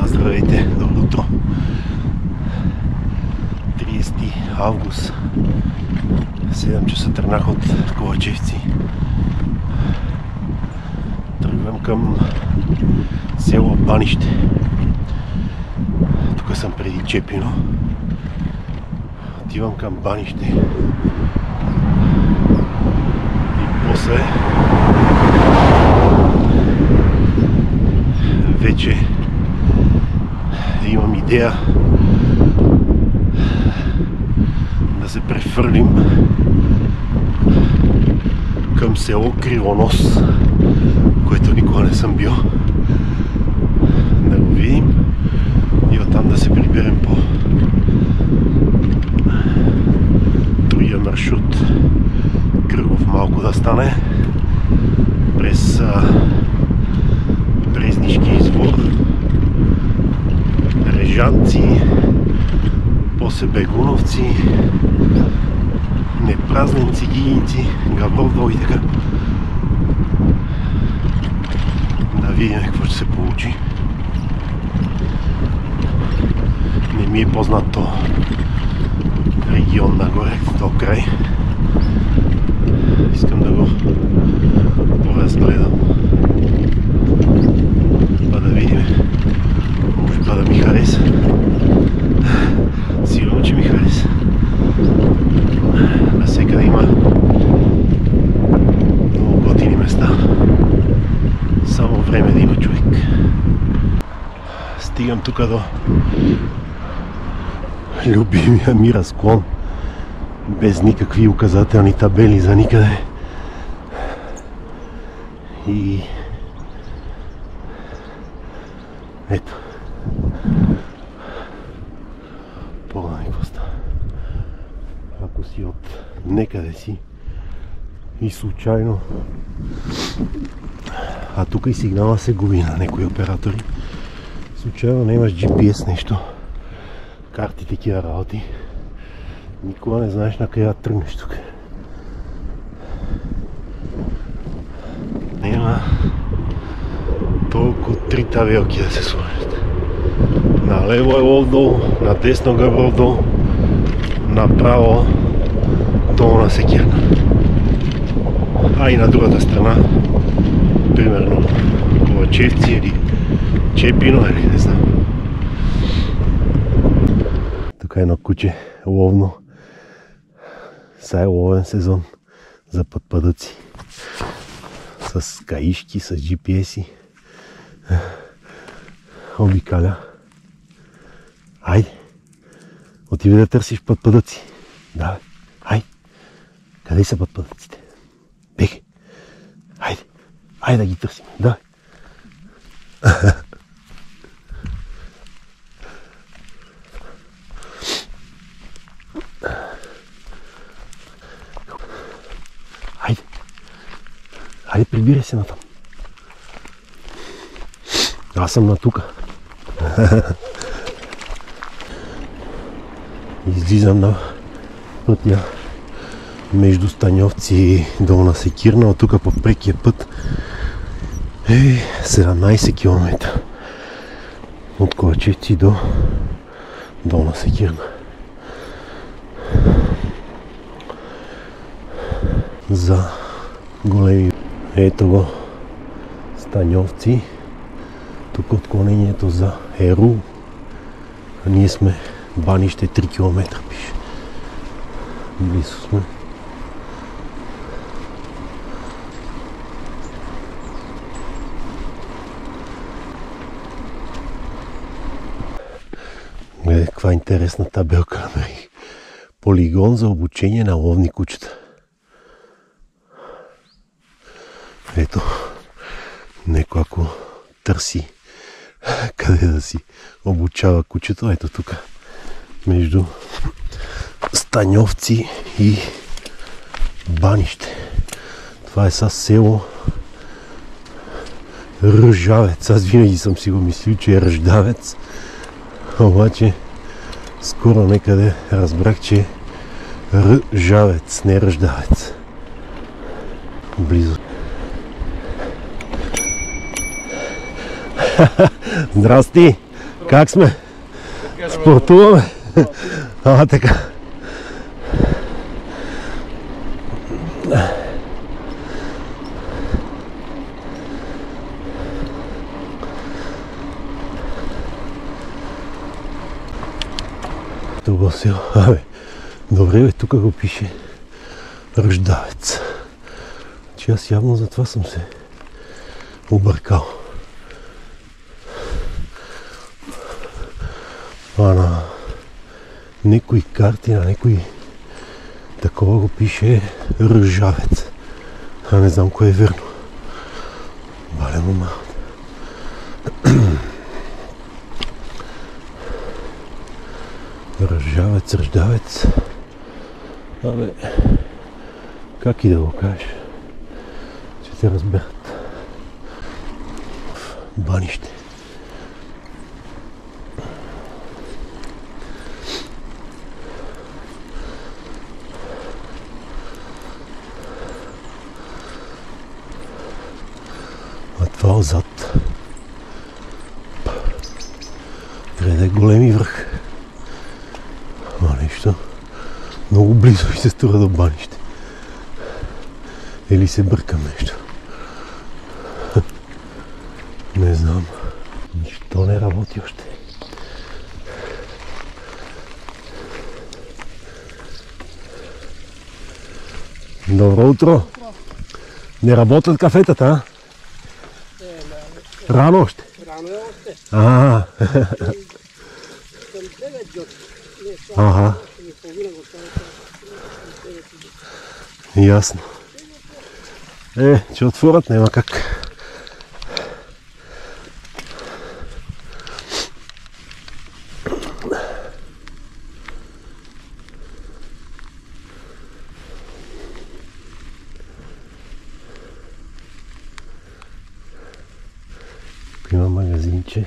Здравейте, добро утро. 30 август, 7 часа тръгнах от Ковачевци. Тръгвам към село Банище. Тук съм преди Чепино. Отивам към Банище. И после вече имам идея да се префърлим към село Кривонос, което никога не съм бил. Да го видим и оттам да се приберем по другия маршрут. Кръгов малко да стане през Брезнишки извор, Режанци, после Бегуновци, Непразненци, Гийници, Габровдол и така. Да видим какво ще се получи. Не ми е познат то регион нагоре, то край. Искам да го поразгледам. Па да видим. Може па да ми хареса. Сигурно, че ми хареса. Навсекъде има много готини места. Само време да има човек. Стигам тук до любимия ми разклон. Без никакви указателни табели за никъде. И ето. Погledaj какво става. Ако си от некъде си и случайно, а тук и сигнала се губи на някои оператори, случайно не имаш GPS нещо, карти, такива работи, никога не знаеш на къде да тръгнеш тук. Няма толкова три табелки да се сложат. Налево е Ловдол, надесно Габровдол, направо Долна Секирна. А и на другата страна, примерно Ковачевци или Чепино, или не знам. Тук е едно куче ловно. Сега е ловен сезон за пътпадъци. С каишки, с GPS-и. Обикаля. Айде! Отиде да търсиш пътпадъци. Да, айде! Къде са пътпадъците? Бегай! Айде! Айде да ги търсим. Да! Айде! Айде, прибирай се натам. Аз съм на тука. Излизам на пътя между Станьовци и Долна Секирна. От тук по прекия път е 17 км от Ковачевци до Долна Секирна. За големи. Ето го Станьовци. Тук отклонението за Ерул. А ние сме Банище 3 км пише. Близо сме. Гледай каква интересна табелка. Полигон за обучение на ловни кучета. Ето, некой ако търси къде да си обучава кучето, ето тук между Станьовци и Банище. Това е са село Ръжавец. Аз винаги съм си го мислил, че е Ръждавец, обаче скоро некъде разбрах, че е Ръжавец, не Ръждавец. Близо. Здрасти! Как сме? Спортуваме? Така. Това си, добре бе, тук го пише Ръждавец. Че аз явно за това съм се объркал. На някои карти, на някои такова го пише Ръжавец. Не знам кое е верно. Бале мама. Ръждавец. Как и да го кажеш? Ще те разберат. Банище. А това отзад трябва да е големи връх. Нещо много близо и се струва до банище. Или се бъркам нещо. Не знам. Нищо не работи още. Добро утро. Не работят кафетата, а? Рано още. Рано е още. Ага. Ясно. Че отворят, няма как. Има магазинче.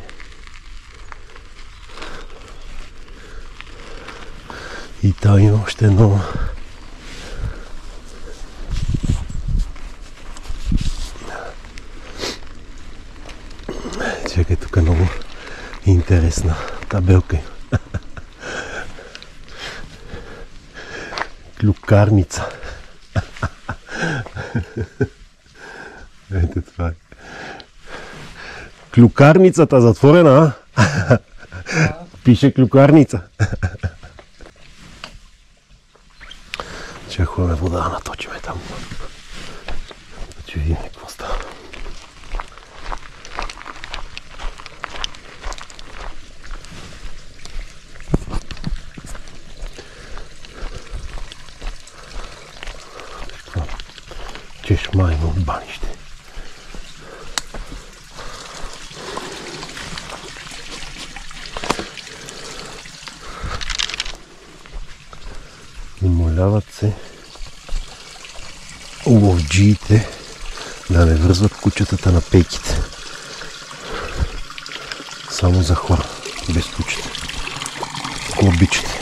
И там има още едно. Чакай, тук е много интересна табелка. Клюкарница. Ето това е. Клюкарницата затворена, а? Пише клюкарница. Чакаме вода да наточиме там. Да че видим какво става. Чешма има от банище. Умоляват се ловджиите да не връзват кучетата на пейките. Само за хора, без кучета. Ако обичате.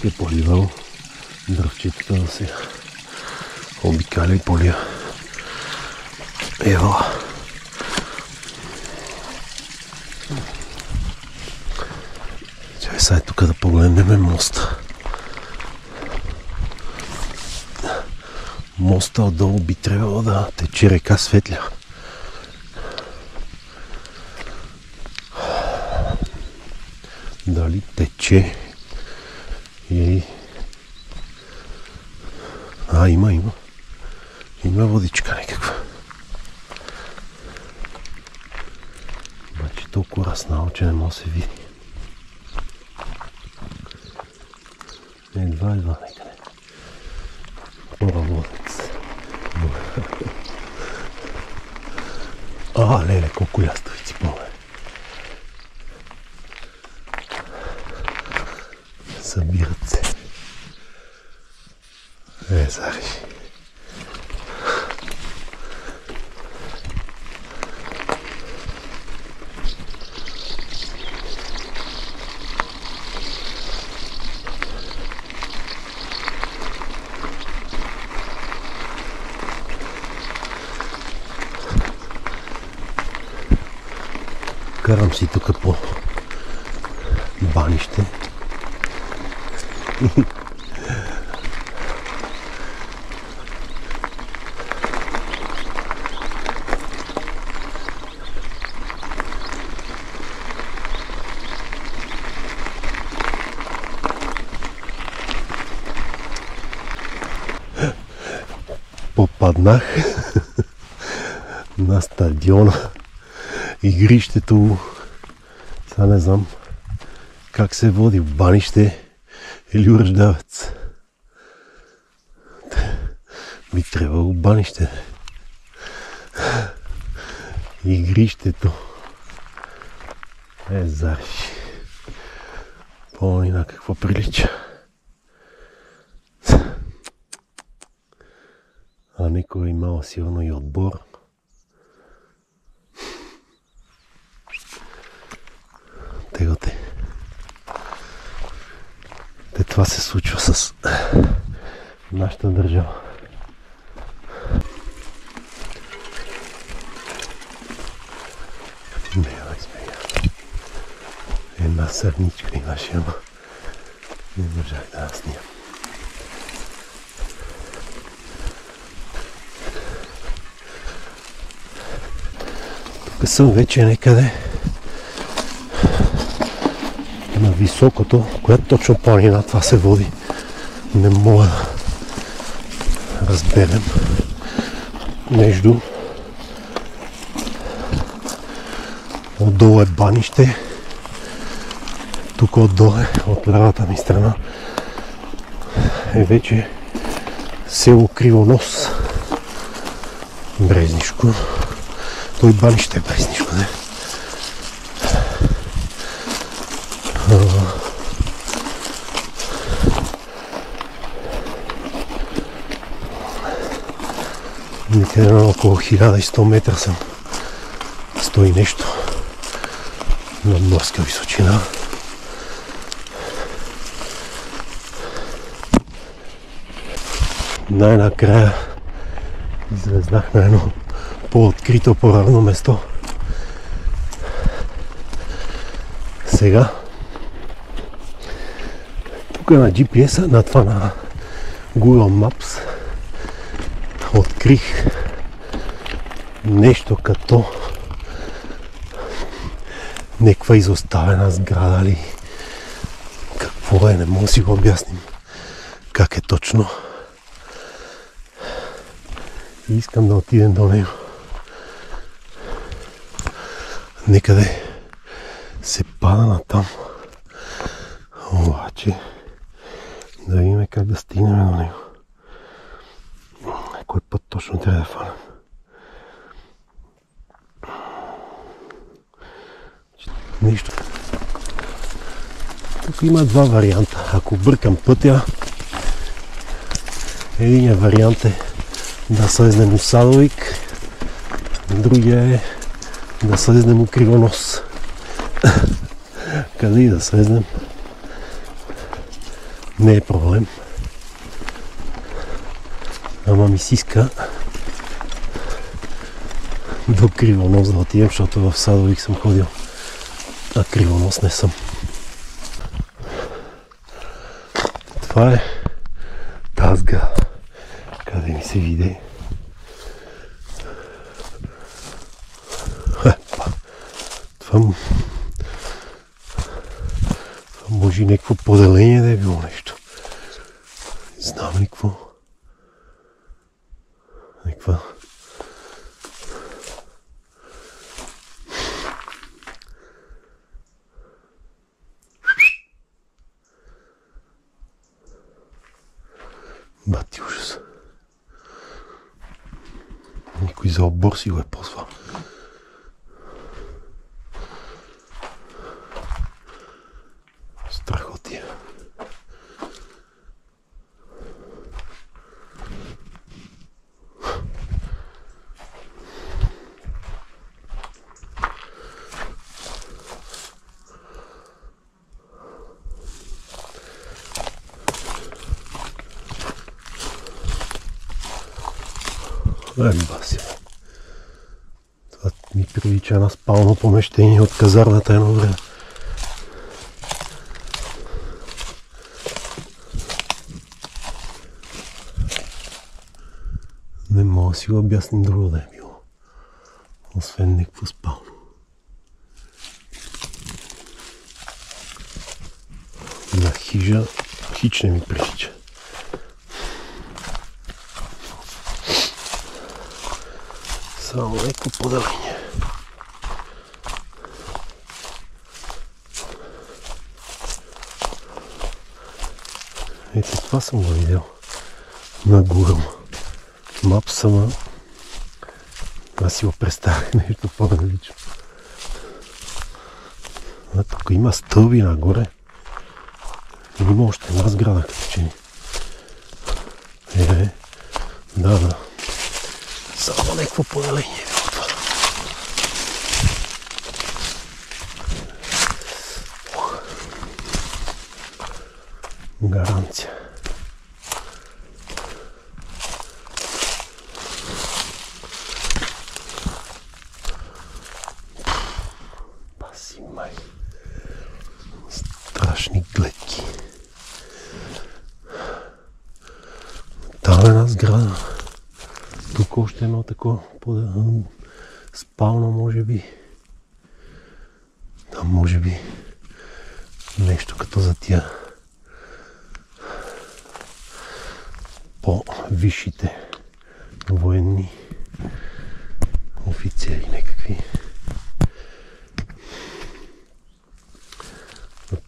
Тук е поливал дръвчетата да се обикаля и полия. Ево. Чай сега тук да погледнем моста. Моста отдолу би трябвало да тече река Светля. Дали тече? Има. Има водичка някаква. Обаче толкова разнало, че не може да се види. Едва некъде. Водец. Леле, колко лястовици пове. Карам си тук по банище. Попаднах на стадиона. Игрището, сега не знам как се води, в банище или Уръждавец. Би трябвало банище. Игрището. Зарши. Помни на какво прилича. А никога имало силно и отбор. Теготе. Това се случва с нашата държава. Една сърничка имаше, ама не можах да я снимам. Тук съм вече некъде на високото, която точно планина това се води. Не мога да разберем. Между отдолу е банище, тук отдолу, от лявата ми страна, е вече село Кривонос, Брезнишко. Той банище е Брезнишко, не? Никъде на около 1100 метра съм. 100 и нещо над морска височина. Най-накрая излезнах на едно по-открито, по-равно место. Сега тук на GPS-а, на това на Google Maps, открих нещо като някаква изоставена сграда ли. Какво е, не мога да си го обясним как е точно. И искам да отидем до него. Некъде се пада натам. Обаче да видим как да стигнем до него. Кой път точно трябва да фанем? Нищо. Тук има два варианта. Ако бъркам пътя, единият вариант е да слезнем у Садовик, другия е да слезнем у Кривонос. Къде и да слезнем, не е проблем. Ама ми си иска до Кривонос да отидем, защото в Садовик съм ходил, а Кривонос не съм. Това е Тазга, къде ми се види. Това може и някакво поделение да е било нещо. Не знам ли какво. Някаква бати ужас. Никой за оббор си го е ползвал. Страхотия. Баси. Това Ми прилича на спално помещение от казарната едно време. Не мога да си го обясним друго да е било. Освен някакво спално. На хижа хич не ми прилича. Само леко поделение. Ето това съм го видял на Google Maps, ама аз си го представях нещо по-различно. Тук има стълби нагоре. Има още една сграда, като че ни. Да. Само някакво поделение било това. Гаранция. Паси май. Страшни гледки. Там е една сграда. Тук още едно такова спално, може би. Там може би нещо като за тия по-висшите военни офицери някакви.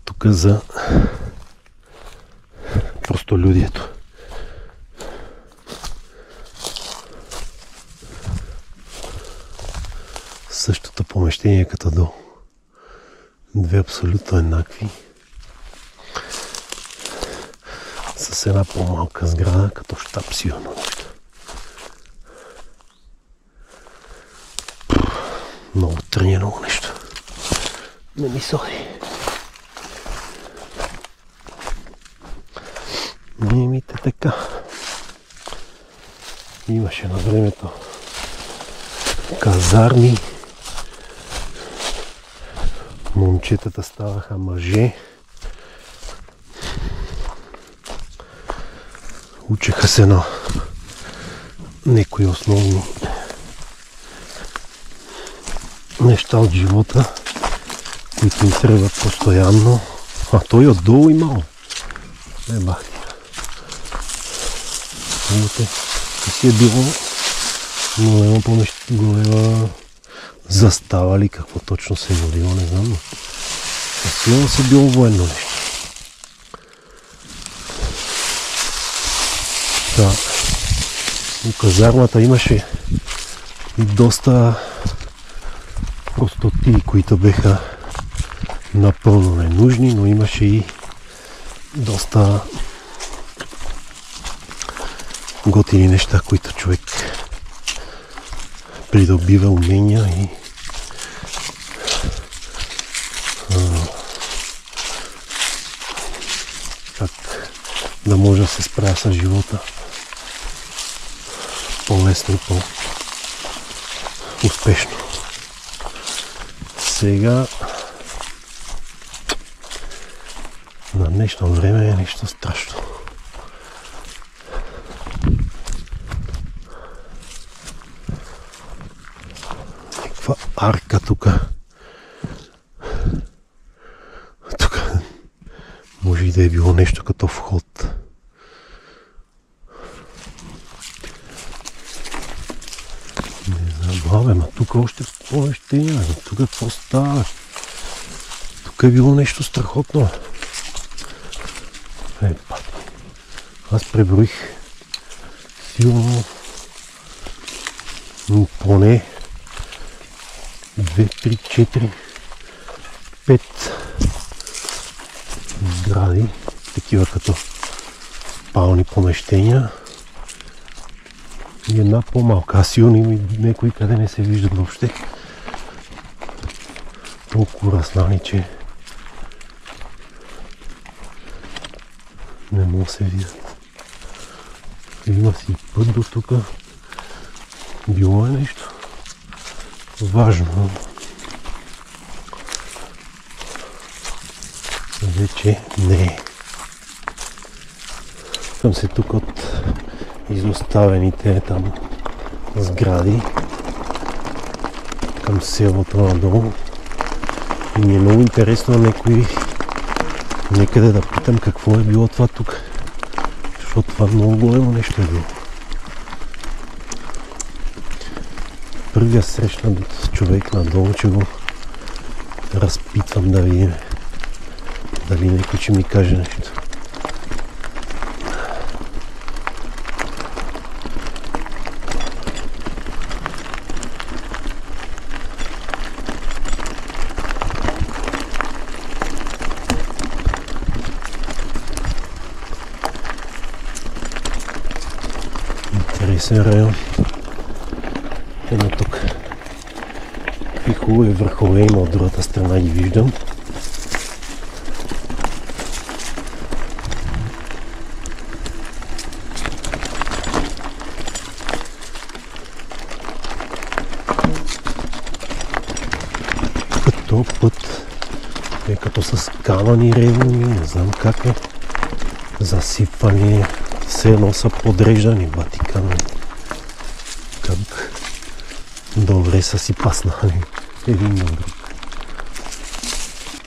Тук за простолюдието. Същото помещение като долу. Две абсолютно еднакви. С една по-малка сграда, като щаб сигурно нещо. Много тренирано нещо. Не ми соди. Мимите така. Имаше на времето казарми. Момчетата ставаха мъже. Учеха се на някои основни неща от живота, които им трябват постоянно. А той отдолу имал. Не бахти. Видите, си е било голема застава ли, какво точно се е водило, не знам, но сигурно си било военно нещо. Да. В казармата имаше и доста простоти, които беха напълно ненужни, но имаше и доста готини неща, които човек придобива умения и как да може да се справя с живота по-лесно и по-успешно. Сега на днешно време е нещо страшно. Някаква арка тук. Тук може и да е било нещо като вход. Не знам, ма тук още помещения. Тук какво става? Тук е било нещо страхотно. Аз преброих сигурно поне 2, 3, 4, 5 сгради, такива като спални помещения и една по-малка. Аз сигурно някои къде не се виждат въобще. Толкова разнани, че не мога да се видят. Има си път до тук. Било е нещо. важно вече не е. Към се тук от изоставените там сгради към селото надолу и ми е много интересно някъде да питам какво е било това тук, защото това много големо нещо е било. Първия срещнат човек надолу, че го разпитвам да видим дали някой ще ми каже нещо. Интересен район. Едно тук. И хубави върхове има от другата страна, ги виждам. Като път е като с камъни ревни, не знам как е. Засипвани, все едно са подреждани бати камъни. Как добре са си паснали един на друг.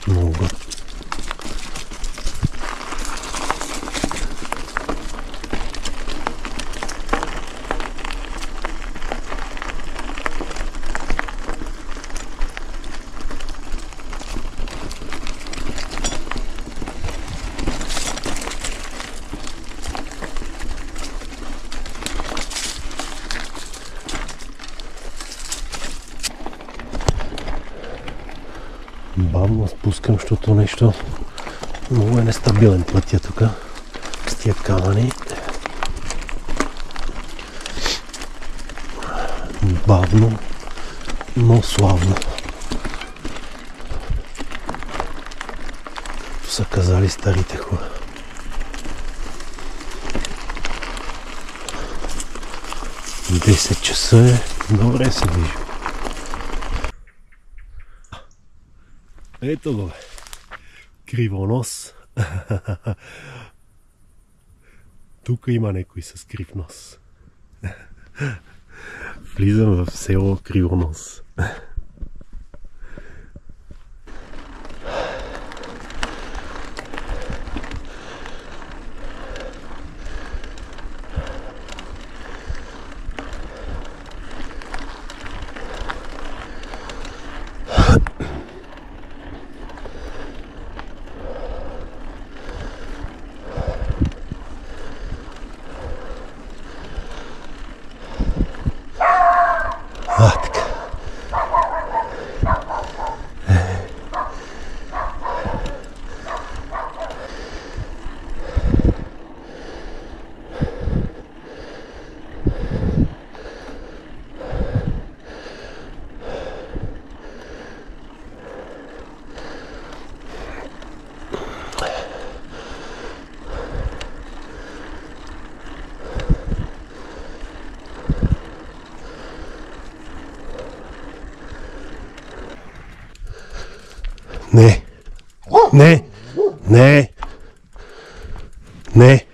Много. Бавно спускам, защото нещо много е нестабилен пътя тук с тия камъни. Бавно, но славно. Както са казали старите хора. И 10 часа е, добре се движи. Ето го, кривонос. Тук има някой с крив нос. Влизам в село Кривонос. Така. Не. Не. Не. Не.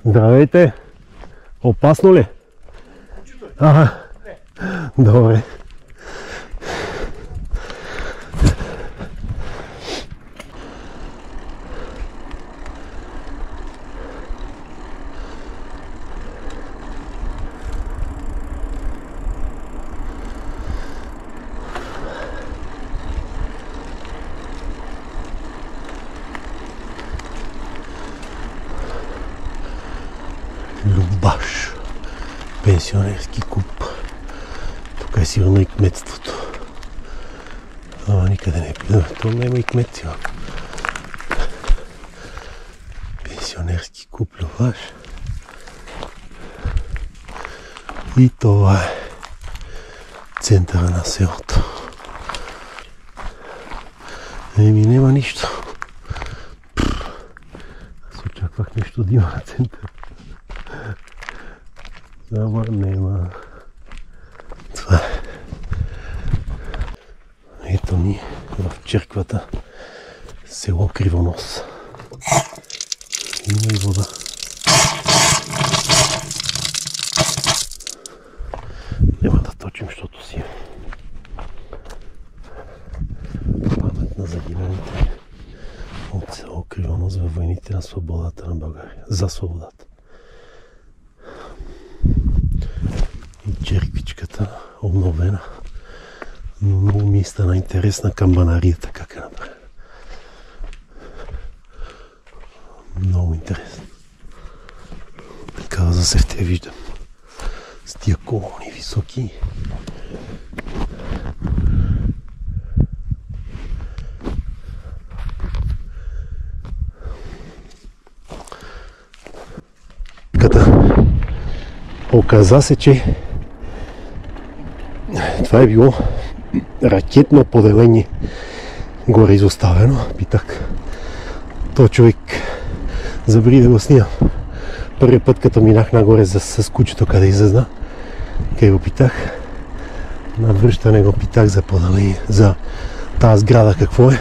Здравейте. Опасно ли? Ага. Добре. Любаш. Пенсионерски клуб. Тук е сигурно и кметството. Ама никъде не е. То няма и кмет сигурно. Пенсионерски клуб Любаш. И това е центъра на селото. Еми няма нищо. Аз очаквах Нещо да има на център. Ама нема. Това е. Ето ни в черквата, село Кривонос. Има и вода. Няма да точим, защото си памет на загиналите от село Кривонос във войните на свободата на България. За свободата. И черквичката обновена. Но много ми стана интересна камбанарията, как е направена. Много интересно. Така за сърте виждам. С тия колони високи. Оказа се, че това е било ракетно поделение горе изоставено. Питах той човек, забри да го снимам. Първи път като минах нагоре с кучето, къде излезна, къде го питах, на връщане го питах за поделение, за тази сграда какво е.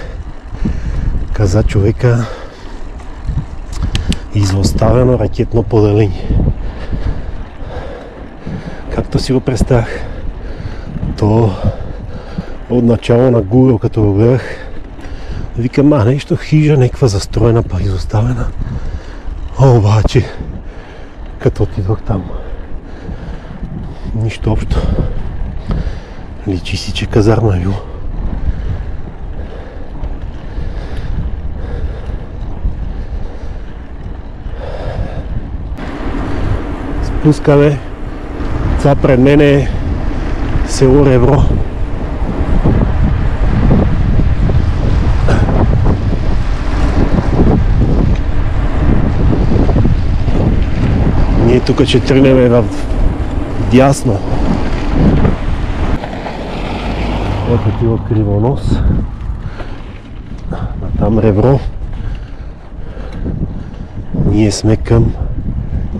Каза човека, изоставено ракетно поделение. Както си го представях, то от начало на Google, като го гледах, викам, нещо хижа, някаква застроена, па изоставена. Обаче, като отидох там, нищо общо. Личи си, че казарма е било. Спускаме. Това пред мен е село Ребро. Ние тук ще тръгнем в дясно. Ето тива Кривонос. Там Ребро. Ние сме към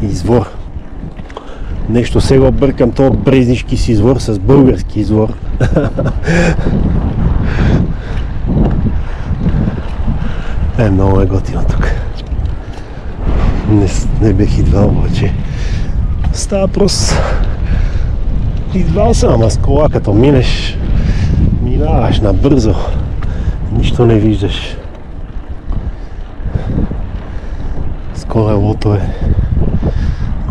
извор. Нещо сега бъркам този брезнишки си извор с български извор. Много е готино тук. Не бех идвал, обаче. Става просто. Идвал съм, ама с кола като минеш, минаваш набързо. Нищо не виждаш. С колелото е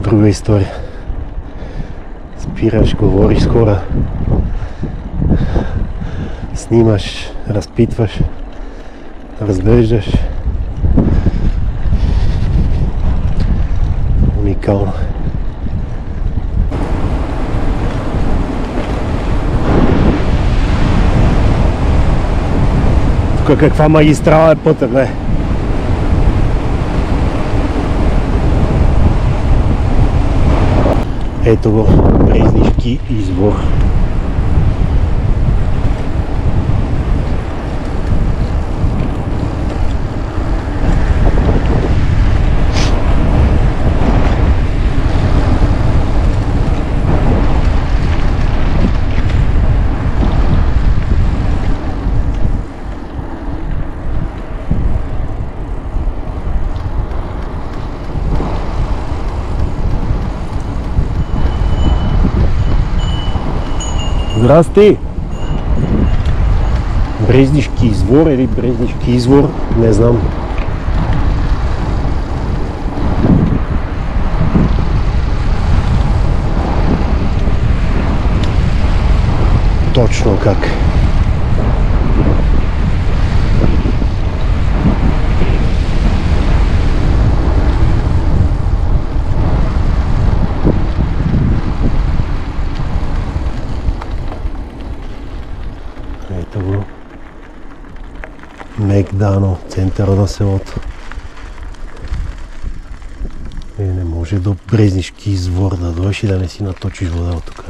друга история. Спираш, говориш с хора, снимаш, разпитваш, разглеждаш. Уникално. Тук каква магистрала е пътя, бе? Ето го, Брезнишки извор. Здрасти! Брезнишки извор или Брезнишки извор, не знам. Точно как. Ето го. Мегдано, центъра на селото. Не може до Брезнишки извор да дойдеш и да не си наточиш вода от тук.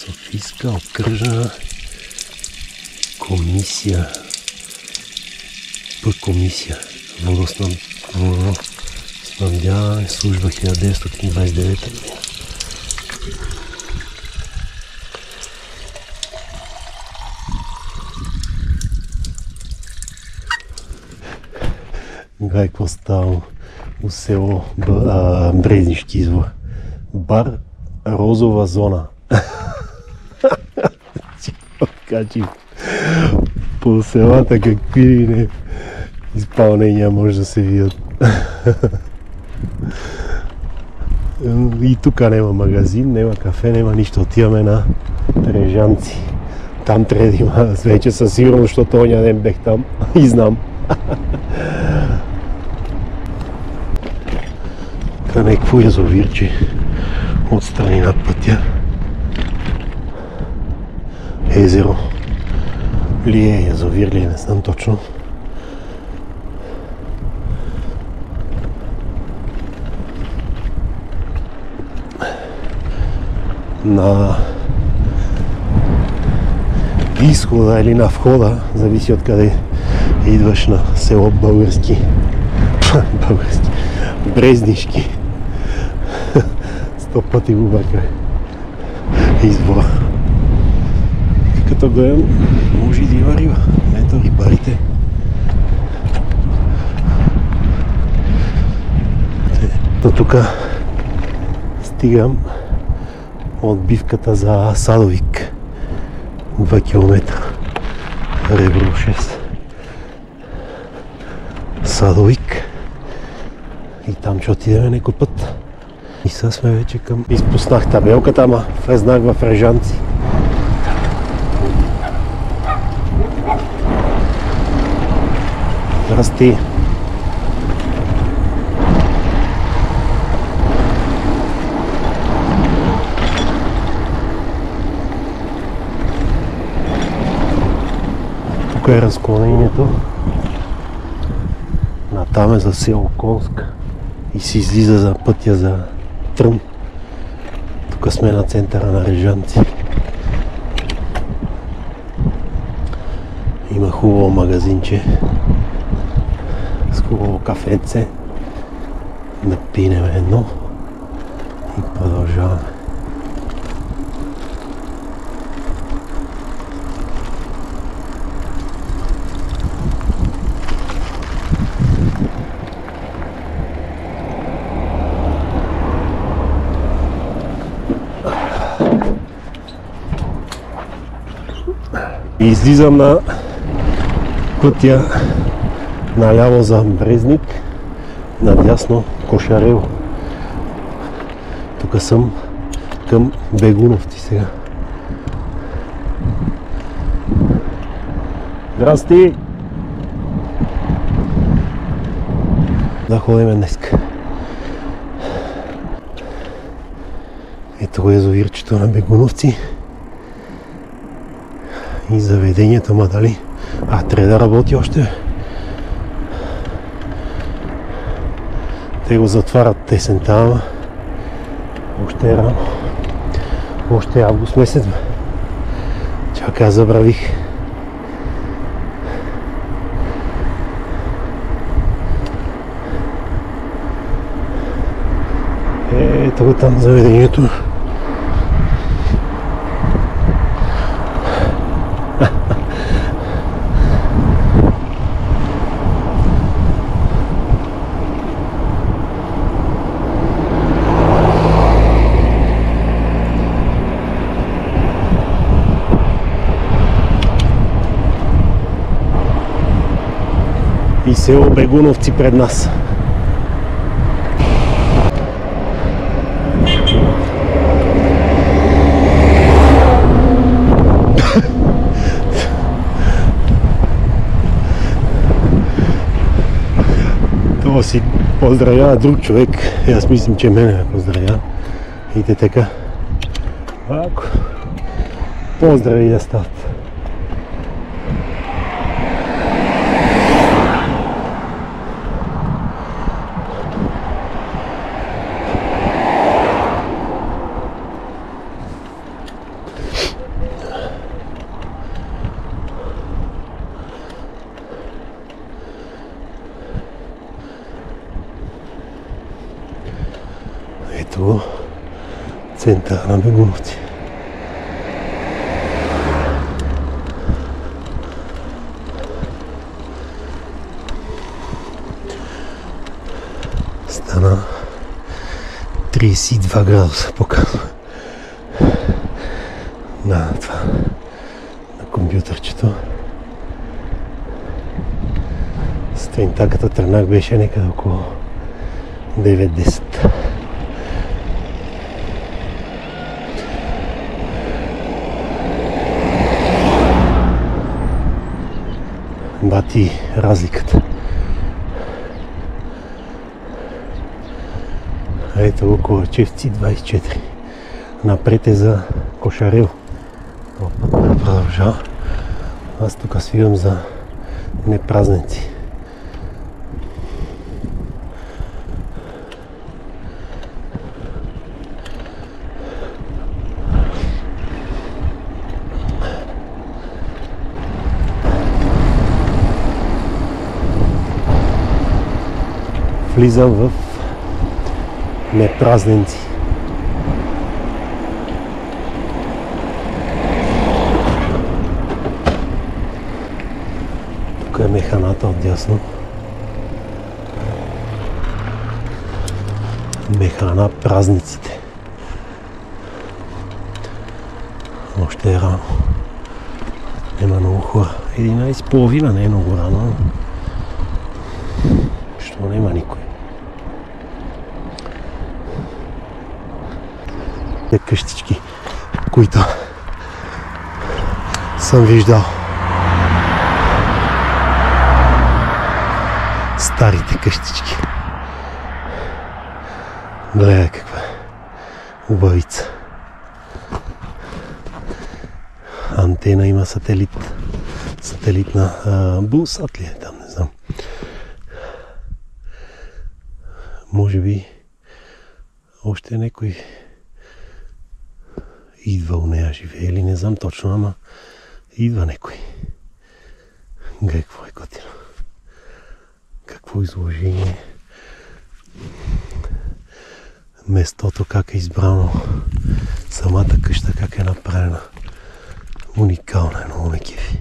Софийска окръжна комисия Изисква комисия. Водоснабдяване, служба 1929 година. Гледай какво става у село Брезнишки извор. Бар Розова зона. Качи по селата какви не изпълнения може да се видят. И тук няма магазин, няма кафе, няма нищо. Отиваме на Трежанци. Там трябва да има вече със сигурност, защото оня ден бех там и знам. Та някакво язовирче отстрани над пътя. Езеро ли е, язовир ли е, не знам точно. На изхода или на входа, зависи от къде идваш на село Български, Брезнишки. 100 пъти го бърках. Извор. Като гледам, може и да има риба. Ето рибарите. До тук стигам отбивката за Садовик. 2 км. Ребро 6. Садовик. И там ще отидем някой път. И сега сме вече към... Изпуснах табелката, ама влезнах в Режанци. Здрасти! Тук е разклонението. Натам е за село Конск и се излиза за пътя за Трън. Тук сме на центъра на Режанци. Има хубаво магазинче с хубаво кафенце. Да пинем едно и продължаваме. Излизам на пътя наляво за Брезник, надясно Кошарево. Тук съм към Бегуновци сега. Здрасти! Да ходим днес. Ето го язовирчето на Бегуновци. И заведението, ма дали? Трябва да работи още. Те го затварят тесента, ама още е рано. Още е август месец. Чакай, аз забравих. Ето го там заведението. И село Бегуновци пред нас. Това си поздравява друг човек. Аз мислим, че мене ме поздравява. И те така. Ако поздрави да стават. Ето го, център на Бегуновци. Стана 32 градуса показва на това, на компютърчето. Сутринта като тръгнах беше някъде около 9-10. Бати разликата. Ето го Ковачевци 24. Напред е за Кошарел. Това път ме продължава. Аз тук свирам за непразници. Влизам в непразници. Тук е механата отдясно. Механа празниците. Още е рано. Нема много хора. 11:30 не е много рано. Що нема никой. Те къщички, които съм виждал. Старите къщички. Гледай каква е убавица. Антена има сателит. Сателитна Булсат ли е там, не знам. Може би още някой идва у нея живее или не знам точно, ама идва някой. Гледай какво е готино. Какво изложение. Местото как е избрано. Самата къща как е направена. Уникална е, много ме кефи.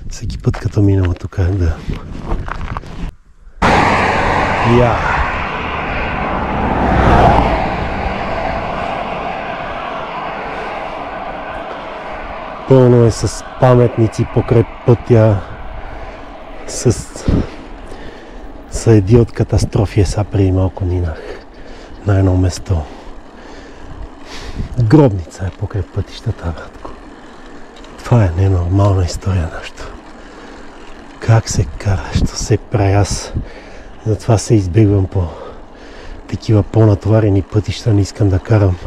Всеки път като минала тук е да... Пълно е с паметници покрай пътя, с следи от катастрофи. Са преди малко минах на едно место. Гробница е покрай пътищата, братко. Това е ненормална история нещо. Как се кара, що се прави аз. Затова се избегвам по такива по-натоварени пътища, не искам да карам.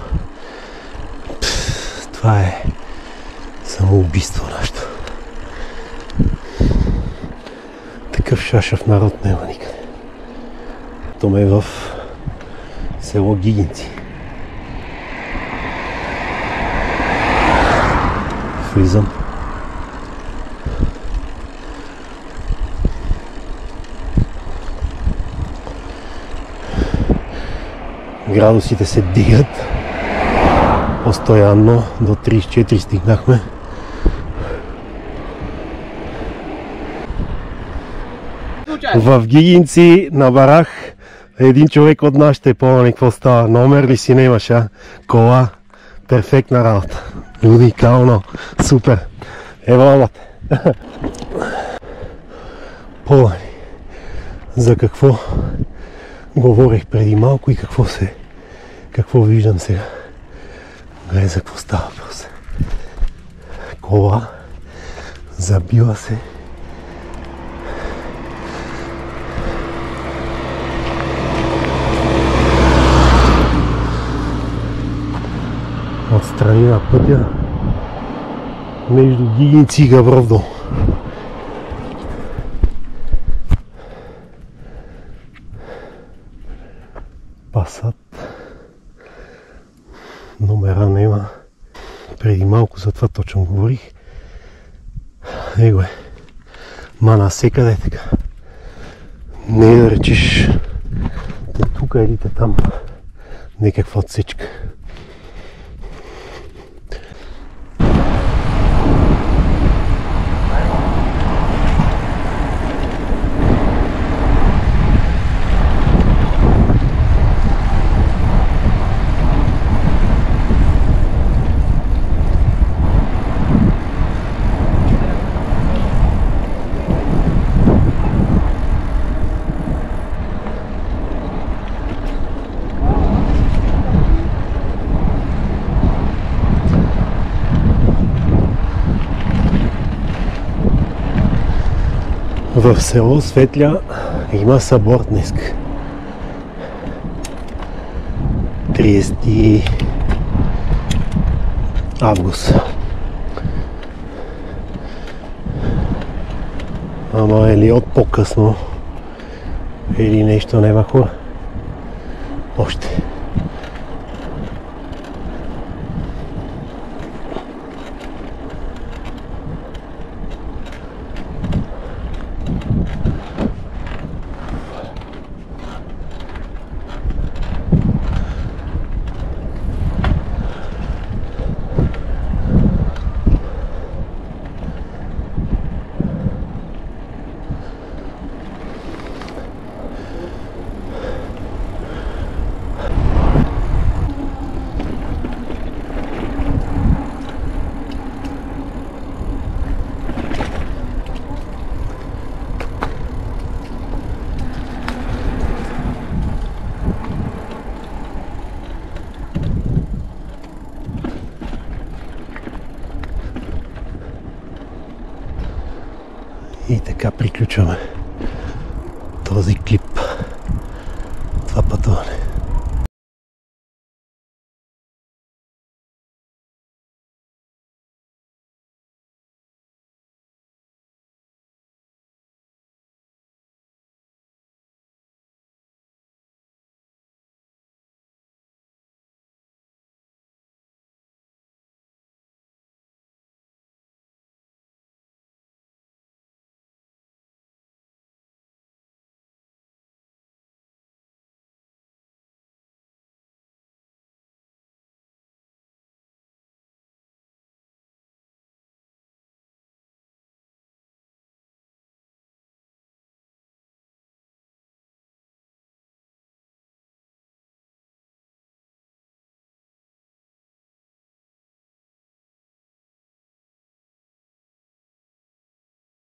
Това е самоубийство нещо. Такъв шашав народ няма никъде. То е в село Гигинци. Влизам. Градусите се дигат постоянно, до 34 стигнахме. В Гигинци набарах един човек от нашите, помня какво става. Номер ли си не имаш, а? Кола. Перфектна работа. Уникално. Супер. Ево, амате. Помни за какво говорих преди малко и какво виждам сега. Гледай за какво става въпрос. Кола. Забила се. Отстрани на пътя между Гигинци и Габров дол. Пасат. Номера нема. Преди малко за това точно говорих. Его е. Ма насекъде е така. Не да речиш тук или там. никаква отсечка. В село Светля има събор днес. 30 август. Ама или от по-късно или нещо няма хора. Още. И така приключваме този клип, това пътуване.